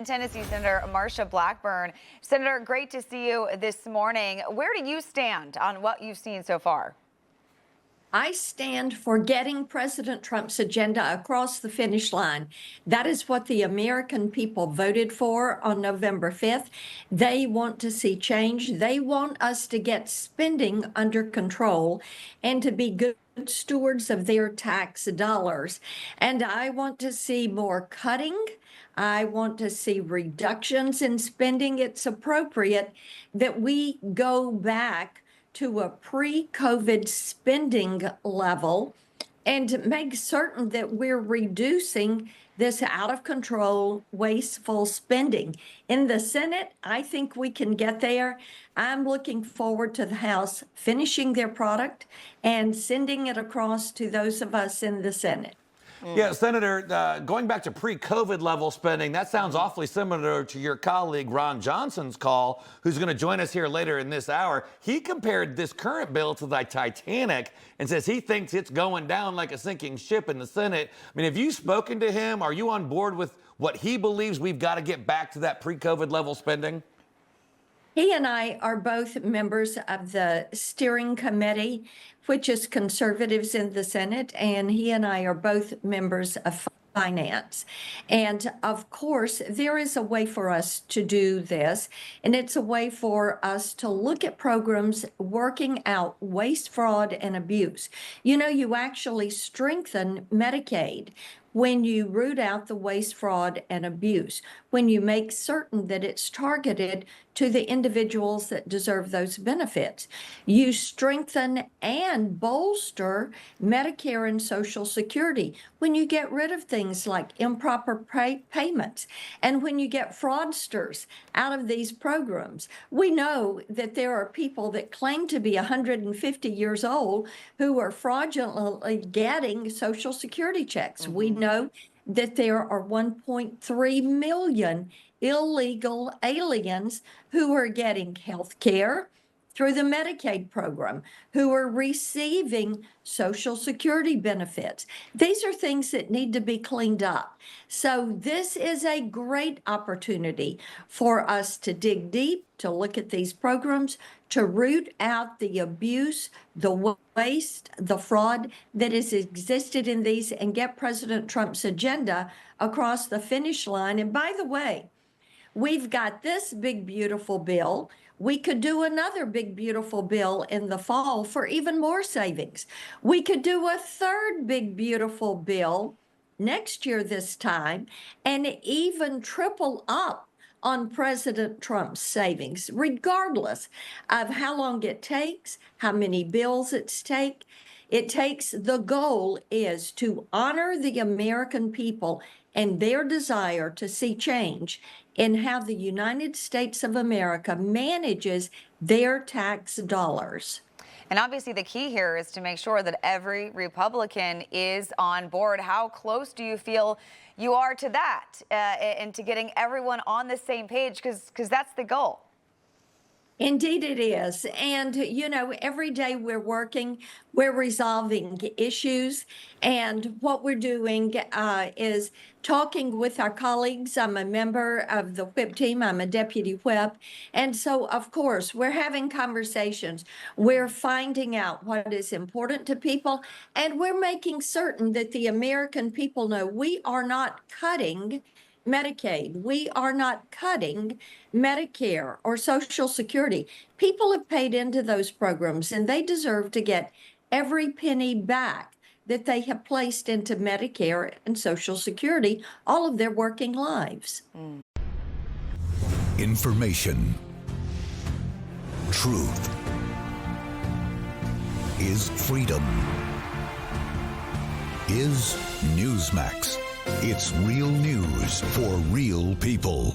Tennessee Senator Marsha Blackburn. Senator, great to see you this morning. Where do you stand on what you've seen so far? I stand for getting President Trump's agenda across the finish line. That is what the American people voted for on November 5th. They want to see change. They want us to get spending under control and to be good stewards of their tax dollars. And I want to see more cutting. I want to see reductions in spending. It's appropriate that we go back to a pre-COVID spending level and make certain that we're reducing this out of control, wasteful spending. In the Senate, I think we can get there. I'm looking forward to the House finishing their product and sending it across to those of us in the Senate. Yeah, Senator, going back to pre-COVID level spending, that sounds awfully similar to your colleague Ron Johnson's call, who's going to join us here later in this hour. He compared this current bill to the Titanic and says he thinks it's going down like a sinking ship in the Senate. I mean, have you spoken to him? Are you on board with what he believes we've got to get back to that pre-COVID level spending? He and I are both members of the steering committee, which is conservatives in the Senate, and he and I are both members of finance. And of course, there is a way for us to do this, and it's a way for us to look at programs working out waste, fraud, and abuse. You know, you actually strengthen Medicaid when you root out the waste, fraud, and abuse, when you make certain that it's targeted to the individuals that deserve those benefits. You strengthen and bolster Medicare and Social Security when you get rid of things like improper payments and when you get fraudsters out of these programs. We know that there are people that claim to be 150 years old who are fraudulently getting Social Security checks. We know that there are 1.3 million illegal aliens who are getting health care through the Medicaid program, who are receiving Social Security benefits. These are things that need to be cleaned up. So this is a great opportunity for us to dig deep, to look at these programs, to root out the abuse, the waste, the fraud that has existed in these, and get President Trump's agenda across the finish line. And by the way, we've got this big, beautiful bill. We could do another big, beautiful bill in the fall for even more savings. We could do a third big, beautiful bill next year this time and even triple up on President Trump's savings, regardless of how long it takes, how many bills it takes. The goal is to honor the American people and their desire to see change in how the United States of America manages their tax dollars. And obviously the key here is to make sure that every Republican is on board. How close do you feel you are to that and to getting everyone on the same page? Because that's the goal. Indeed it is. And, you know, every day we're working, we're resolving issues. And what we're doing is talking with our colleagues. I'm a member of the whip team. I'm a deputy whip. And so, of course, we're having conversations. We're finding out what is important to people. And we're making certain that the American people know we are not cutting Medicaid. We are not cutting Medicare or Social Security. People have paid into those programs and they deserve to get every penny back that they have placed into Medicare and Social Security all of their working lives. Information. Truth is freedom. Is Newsmax. It's real news for real people.